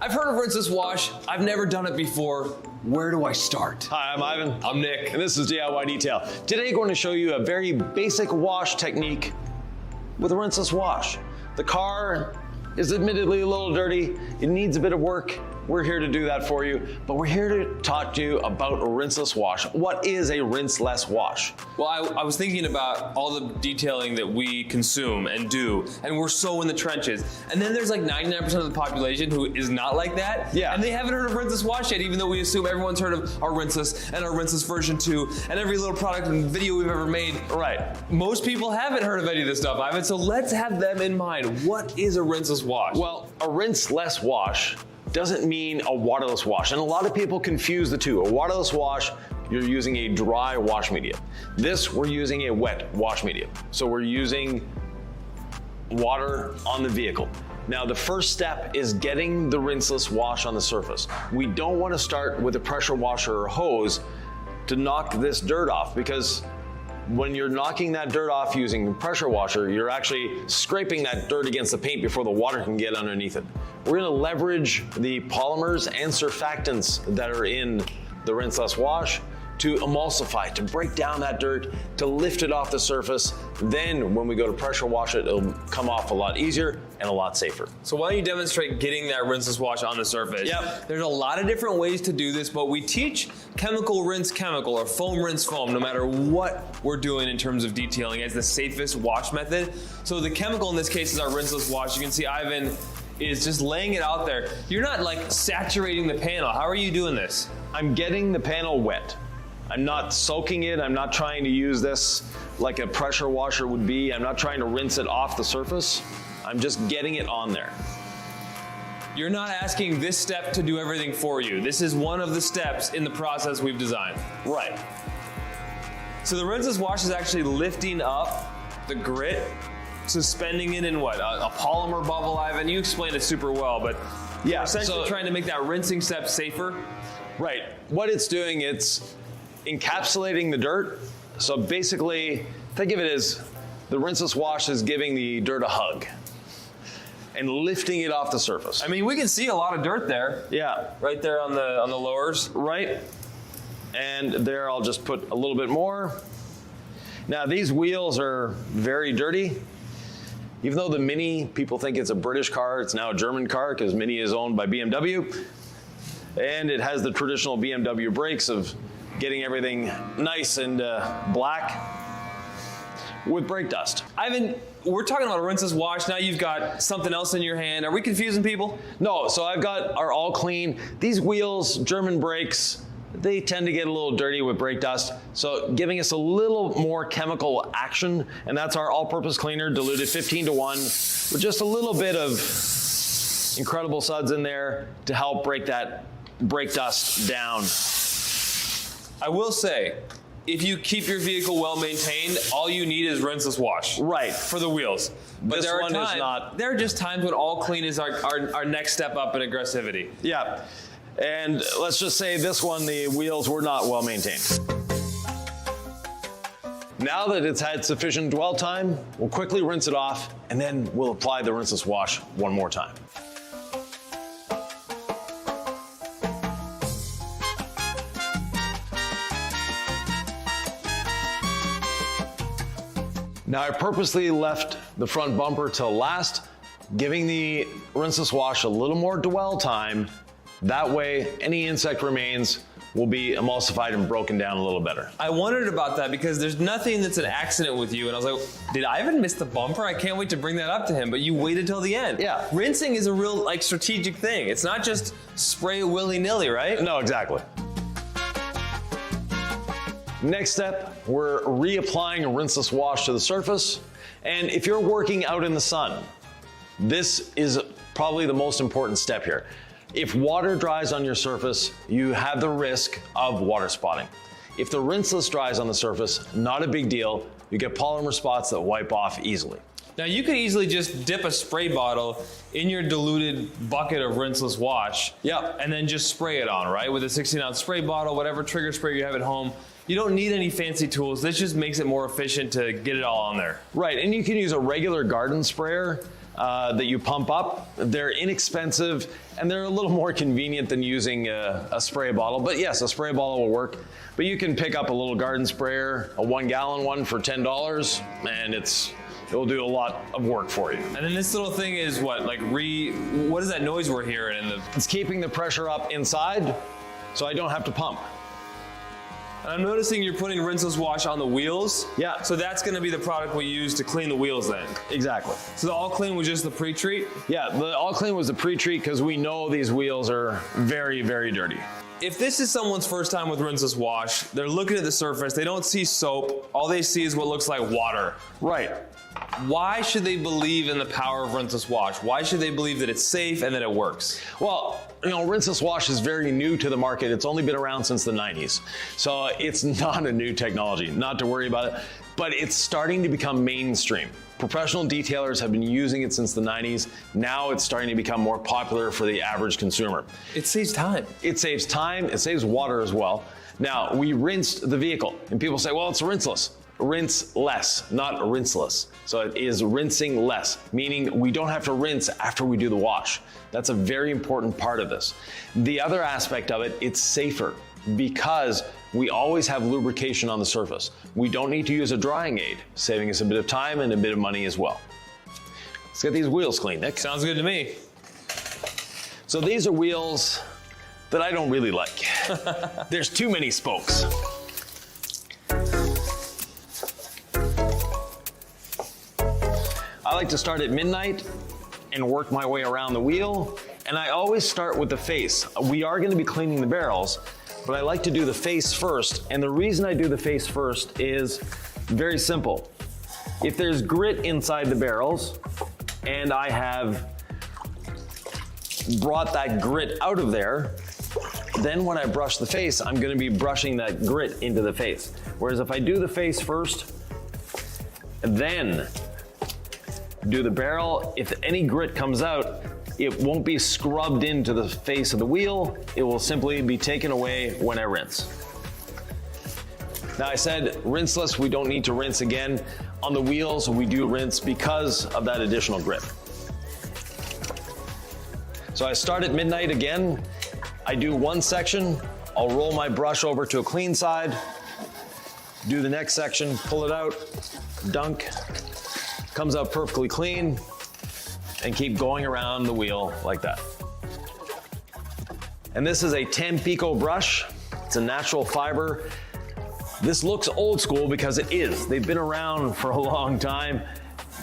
I've heard of rinseless wash. I've never done it before. Where do I start? Hi, I'm Ivan. I'm Nick. And this is DIY Detail. Today, I'm going to show you a very basic wash technique with a rinseless wash. The car is admittedly a little dirty. It needs a bit of work. We're here to do that for you, but we're here to talk to you about a rinseless wash. What is a rinseless wash? Well, I was thinking about all the detailing that we consume and do, and we're so in the trenches. And then there's like 99% of the population who is not like that. Yeah. And they haven't heard of rinseless wash yet, even though we assume everyone's heard of our rinseless and our rinseless version 2 and every little product and video we've ever made. Right. Most people haven't heard of any of this stuff, Ivan, so let's have them in mind. What is a rinseless wash? Well, a rinseless wash doesn't mean a waterless wash. And a lot of people confuse the two. A waterless wash, you're using a dry wash medium. This, we're using a wet wash medium. So we're using water on the vehicle. Now, the first step is getting the rinseless wash on the surface. We don't want to start with a pressure washer or hose to knock this dirt off, because when you're knocking that dirt off using a pressure washer, you're actually scraping that dirt against the paint before the water can get underneath it. We're gonna leverage the polymers and surfactants that are in the rinseless wash to emulsify, to break down that dirt, to lift it off the surface. Then when we go to pressure wash it, it'll come off a lot easier and a lot safer. So why don't you demonstrate getting that rinseless wash on the surface? Yep. There's a lot of different ways to do this, but we teach chemical rinse chemical or foam rinse foam, no matter what we're doing in terms of detailing, as the safest wash method. So the chemical in this case is our rinseless wash. You can see Ivan is just laying it out there. You're not like saturating the panel. How are you doing this? I'm getting the panel wet. I'm not soaking it. I'm not trying to use this like a pressure washer would be. I'm not trying to rinse it off the surface. I'm just getting it on there. You're not asking this step to do everything for you. This is one of the steps in the process we've designed. Right. So the rinseless wash is actually lifting up the grit, suspending it in what? A polymer bubble, Ivan? You explained it super well, but yeah, essentially trying to make that rinsing step safer. Right. What it's doing, it's encapsulating the dirt. So basically, think of it as the rinseless wash is giving the dirt a hug and lifting it off the surface. I mean, we can see a lot of dirt there. Yeah. Right there on the lowers. Right. And there I'll just put a little bit more. Now these wheels are very dirty. Even though the Mini, people think it's a British car, it's now a German car because Mini is owned by BMW. And it has the traditional BMW brakes of getting everything nice and black with brake dust. Ivan, we're talking about a rinseless wash. Now you've got something else in your hand. Are we confusing people? No, so I've got our all clean. These wheels, German brakes, they tend to get a little dirty with brake dust. So giving us a little more chemical action, and that's our all-purpose cleaner, diluted 15:1, with just a little bit of incredible suds in there to help break that brake dust down. I will say, if you keep your vehicle well maintained, all you need is rinseless wash. Right. For the wheels. But This one is not. There are just times when all clean is our next step up in aggressivity. Yeah. And let's just say this one, the wheels were not well maintained. Now that it's had sufficient dwell time, we'll quickly rinse it off, and then we'll apply the rinseless wash one more time. Now I purposely left the front bumper till last, giving the rinseless wash a little more dwell time. That way, any insect remains will be emulsified and broken down a little better. I wondered about that because there's nothing that's an accident with you, and I was like, did Ivan miss the bumper? I can't wait to bring that up to him, but you waited till the end. Yeah. Rinsing is a real like strategic thing. It's not just spray willy-nilly, right? No, exactly. Next step, we're reapplying a rinseless wash to the surface. And if you're working out in the sun, this is probably the most important step here. If water dries on your surface, you have the risk of water spotting. If the rinseless dries on the surface, not a big deal. You get polymer spots that wipe off easily. Now you could easily just dip a spray bottle in your diluted bucket of rinseless wash. Yep. And then just spray it on, right? With a 16-ounce spray bottle, whatever trigger spray you have at home. You don't need any fancy tools. This just makes it more efficient to get it all on there. Right, and you can use a regular garden sprayer. that you pump up. They're inexpensive and they're a little more convenient than using a spray bottle. But yes, a spray bottle will work. But you can pick up a little garden sprayer, a 1 gallon one for $10, and it'll do a lot of work for you. And then this little thing is what, like what is that noise we're hearing? It's keeping the pressure up inside, so I don't have to pump. And I'm noticing you're putting rinseless wash on the wheels. Yeah. So that's gonna be the product we use to clean the wheels then. Exactly. So the all clean was just the pre-treat? Yeah, the all clean was the pre-treat because we know these wheels are very, very dirty. If this is someone's first time with rinseless wash, they're looking at the surface, they don't see soap, all they see is what looks like water. Right. Why should they believe in the power of rinseless wash? Why should they believe that it's safe and that it works? Well, you know, rinseless wash is very new to the market. It's only been around since the 90s. So it's not a new technology, not to worry about it, but it's starting to become mainstream. Professional detailers have been using it since the 90s. Now it's starting to become more popular for the average consumer. It saves time. It saves time, it saves water as well. Now, we rinsed the vehicle, and people say, well, it's rinseless. Rinse less, not rinseless. So it is rinsing less, meaning we don't have to rinse after we do the wash. That's a very important part of this. The other aspect of it, it's safer because we always have lubrication on the surface. We don't need to use a drying aid, saving us a bit of time and a bit of money as well. Let's get these wheels clean, Nick. Sounds good to me. So these are wheels that I don't really like. There's too many spokes. I like to start at midnight and work my way around the wheel. And I always start with the face. We are going to be cleaning the barrels, but I like to do the face first. And the reason I do the face first is very simple. If there's grit inside the barrels and I have brought that grit out of there, then when I brush the face, I'm going to be brushing that grit into the face. Whereas if I do the face first, then do the barrel, if any grit comes out, it won't be scrubbed into the face of the wheel. It will simply be taken away when I rinse. Now I said rinseless, we don't need to rinse again. On the wheels, we do rinse because of that additional grit. So I start at midnight again. I do one section. I'll roll my brush over to a clean side, do the next section, pull it out, dunk, comes out perfectly clean, and keep going around the wheel like that. And this is a Tampico brush. It's a natural fiber. This looks old school because it is. They've been around for a long time,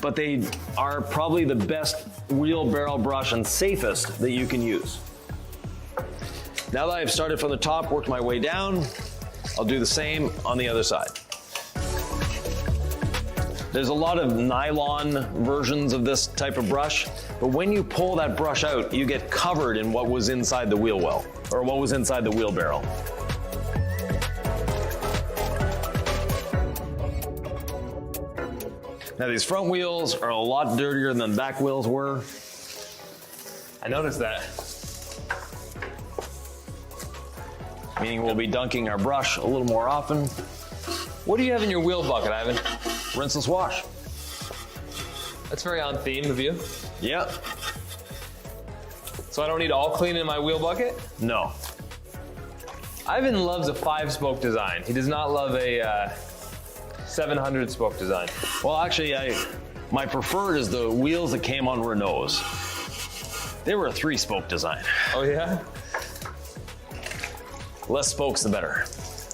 but they are probably the best wheel barrel brush and safest that you can use. Now that I've started from the top, worked my way down, I'll do the same on the other side. There's a lot of nylon versions of this type of brush, but when you pull that brush out, you get covered in what was inside the wheel well, or what was inside the wheel barrel. Now these front wheels are a lot dirtier than the back wheels were. I noticed that. Meaning we'll be dunking our brush a little more often. What do you have in your wheel bucket, Ivan? Rinseless wash. That's very on theme of you. Yep. So I don't need all clean in my wheel bucket? No. Ivan loves a 5-spoke design. He does not love a 700 spoke design. Well, actually, my preferred is the wheels that came on Renaults. They were a 3-spoke design. Oh yeah? Less spokes, the better.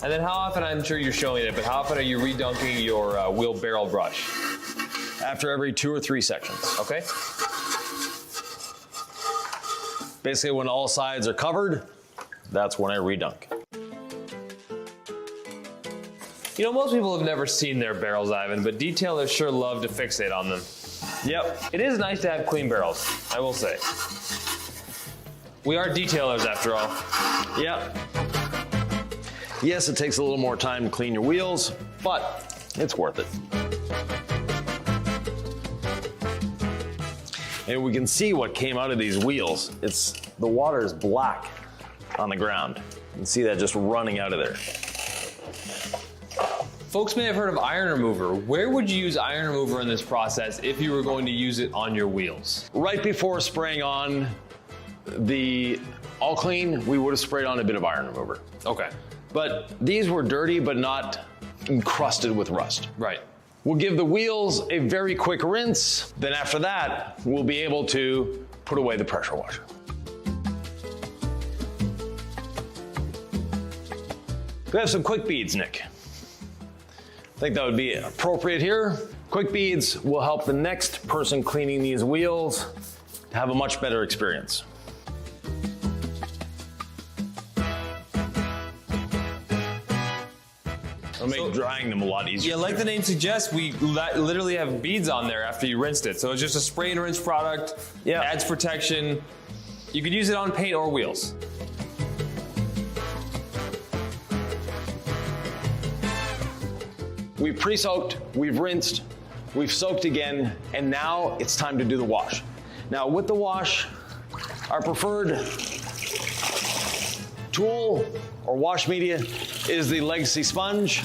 And then how often, I'm sure you're showing it, but how often are you redunking your wheel barrel brush? After every 2 or 3 sections. Okay. Basically, when all sides are covered, that's when I redunk. You know, most people have never seen their barrels, Ivan, but detailers sure love to fixate on them. Yep. It is nice to have clean barrels, I will say. We are detailers after all. Yep. Yes, it takes a little more time to clean your wheels, but it's worth it. And we can see what came out of these wheels. The water is black on the ground. You can see that just running out of there. Folks may have heard of iron remover. Where would you use iron remover in this process if you were going to use it on your wheels? Right before spraying on the all clean, we would have sprayed on a bit of iron remover. Okay. But these were dirty, but not encrusted with rust. Right. We'll give the wheels a very quick rinse. Then after that, we'll be able to put away the pressure washer. We have some quick beads, Nick. I think that would be appropriate here. Quick beads will help the next person cleaning these wheels to have a much better experience. It'll make drying them a lot easier. Yeah, like the name suggests, we literally have beads on there after you rinsed it. So it's just a spray and rinse product, adds protection. You could use it on paint or wheels. We've pre-soaked, we've rinsed, we've soaked again, and now it's time to do the wash. Now with the wash, our preferred tool or wash media is the Legacy sponge.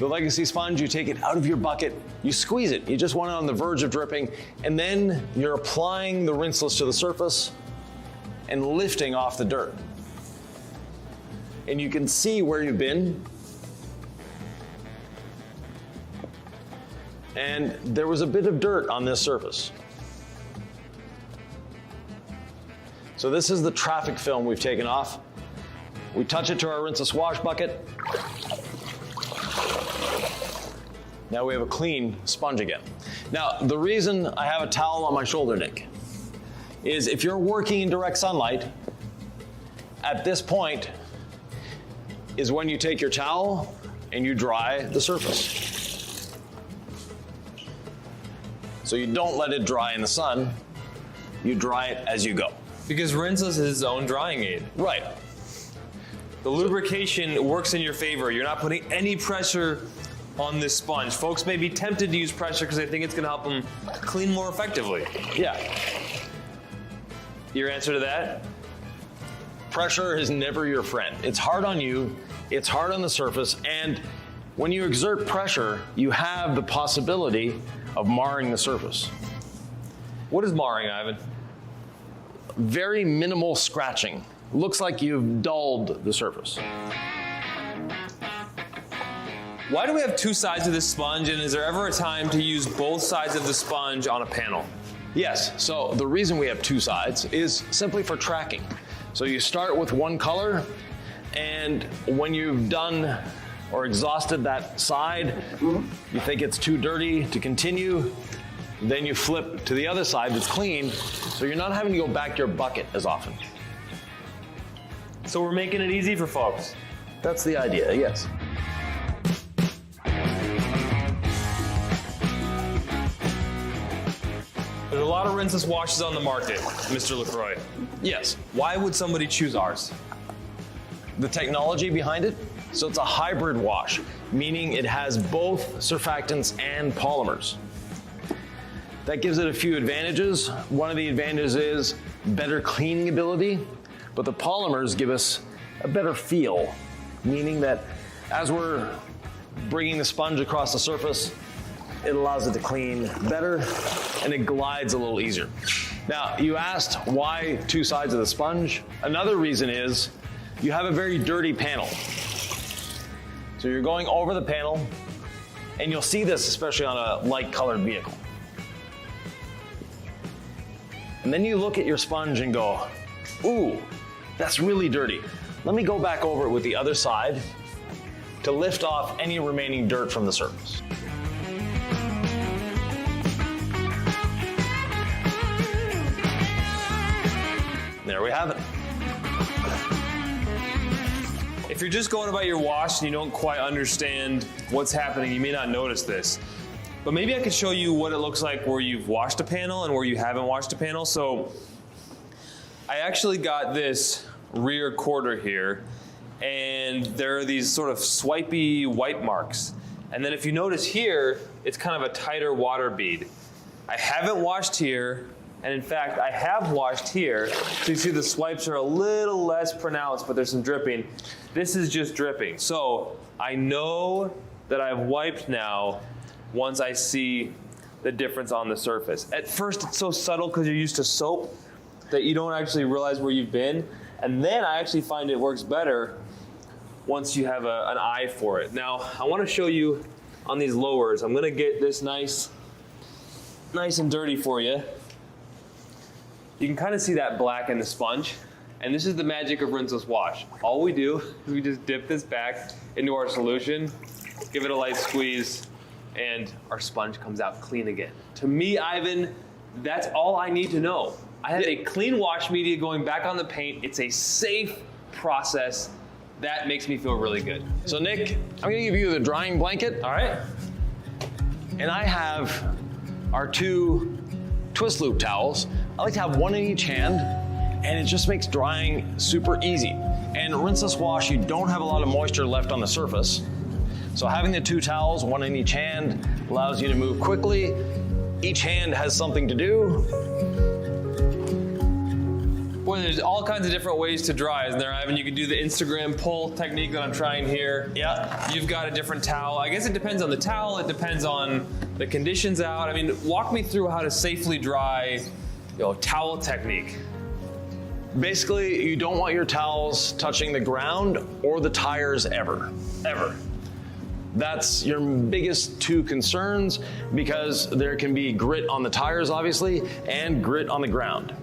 The Legacy sponge, you take it out of your bucket, you squeeze it. You just want it on the verge of dripping, and then you're applying the Rinseless to the surface and lifting off the dirt. And you can see where you've been. And there was a bit of dirt on this surface. So this is the traffic film we've taken off. We touch it to our Rinseless wash bucket. Now we have a clean sponge again. Now, the reason I have a towel on my shoulder, Nick, is if you're working in direct sunlight, at this point is when you take your towel and you dry the surface. So you don't let it dry in the sun, you dry it as you go. Because Rinseless is its own drying aid. Right. The lubrication works in your favor. You're not putting any pressure on this sponge. Folks may be tempted to use pressure because they think it's gonna help them clean more effectively. Yeah. Your answer to that? Pressure is never your friend. It's hard on you, it's hard on the surface, and when you exert pressure, you have the possibility of marring the surface. What is marring, Ivan? Very minimal scratching. Looks like you've dulled the surface. Why do we have two sides of this sponge, and is there ever a time to use both sides of the sponge on a panel? Yes, so the reason we have two sides is simply for tracking. So you start with one color, and when you've done or exhausted that side, you think it's too dirty to continue, then you flip to the other side that's clean, so you're not having to go back to your bucket as often. So we're making it easy for folks. That's the idea, yes. There's a lot of Rinseless washes on the market, Mr. LaCroix. Yes. Why would somebody choose ours? The technology behind it, so it's a hybrid wash, meaning it has both surfactants and polymers. That gives it a few advantages. One of the advantages is better cleaning ability, but the polymers give us a better feel, meaning that as we're bringing the sponge across the surface, it allows it to clean better and it glides a little easier. Now, you asked why two sides of the sponge. Another reason is you have a very dirty panel. So you're going over the panel, and you'll see this especially on a light colored vehicle. And then you look at your sponge and go, ooh, that's really dirty. Let me go back over it with the other side to lift off any remaining dirt from the surface. There we have it. If you're just going about your wash and you don't quite understand what's happening, you may not notice this. But maybe I could show you what it looks like where you've washed a panel and where you haven't washed a panel. So I actually got this rear quarter here, and there are these sort of swipey white marks. And then if you notice here, it's kind of a tighter water bead. I haven't washed here, and in fact, I have washed here. So you see the swipes are a little less pronounced, but there's some dripping. This is just dripping. So I know that I've wiped now once I see the difference on the surface. At first it's so subtle because you're used to soap that you don't actually realize where you've been. And then I actually find it works better once you have an eye for it. Now, I want to show you on these lowers. I'm gonna get this nice and dirty for you. You can kind of see that black in the sponge. And this is the magic of rinseless wash. All we do is we just dip this back into our solution, give it a light squeeze, and our sponge comes out clean again. To me, Ivan, that's all I need to know. I have a clean wash media going back on the paint. It's a safe process. That makes me feel really good. So Nick, I'm gonna give you the drying blanket. All right. And I have our 2 twist loop towels. I like to have one in each hand, and it just makes drying super easy. And rinseless wash, you don't have a lot of moisture left on the surface. So having the 2 towels, one in each hand, allows you to move quickly. Each hand has something to do. Boy, there's all kinds of different ways to dry, isn't there, Ivan? You can do the Instagram pull technique that I'm trying here. Yeah. You've got a different towel. I guess it depends on the towel. It depends on the conditions out. I mean, walk me through how to safely dry, towel technique. Basically, you don't want your towels touching the ground or the tires ever. That's your biggest 2 concerns, because there can be grit on the tires, obviously, and grit on the ground.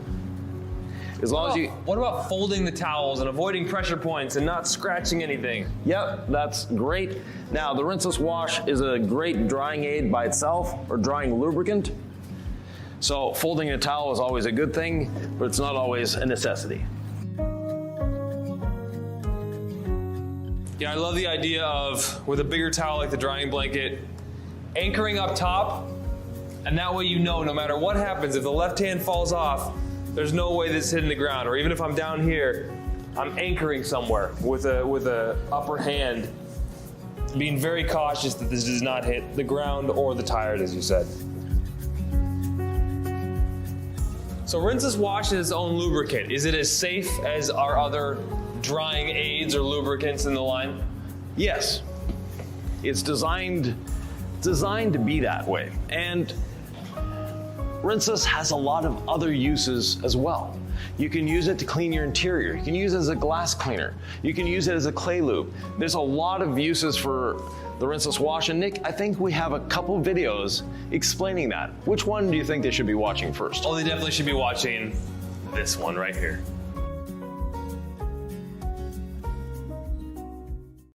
As long as you... What about folding the towels and avoiding pressure points and not scratching anything? Yep, that's great. Now, the rinseless wash is a great drying aid by itself, or drying lubricant. So folding a towel is always a good thing, but it's not always a necessity. Yeah, I love the idea of, with a bigger towel like the drying blanket, anchoring up top, and that way no matter what happens, if the left hand falls off, there's no way this is hitting the ground. Or even if I'm down here, I'm anchoring somewhere with a upper hand, being very cautious that this does not hit the ground or the tires, as you said. So rinseless wash is its own lubricant. Is it as safe as our other drying aids or lubricants in the line? Yes. It's designed to be that way. And rinseless has a lot of other uses as well. You can use it to clean your interior. You can use it as a glass cleaner. You can use it as a clay lube. There's a lot of uses for the rinseless wash. And Nick, I think we have a couple videos explaining that. Which one do you think they should be watching first? Oh, they definitely should be watching this one right here.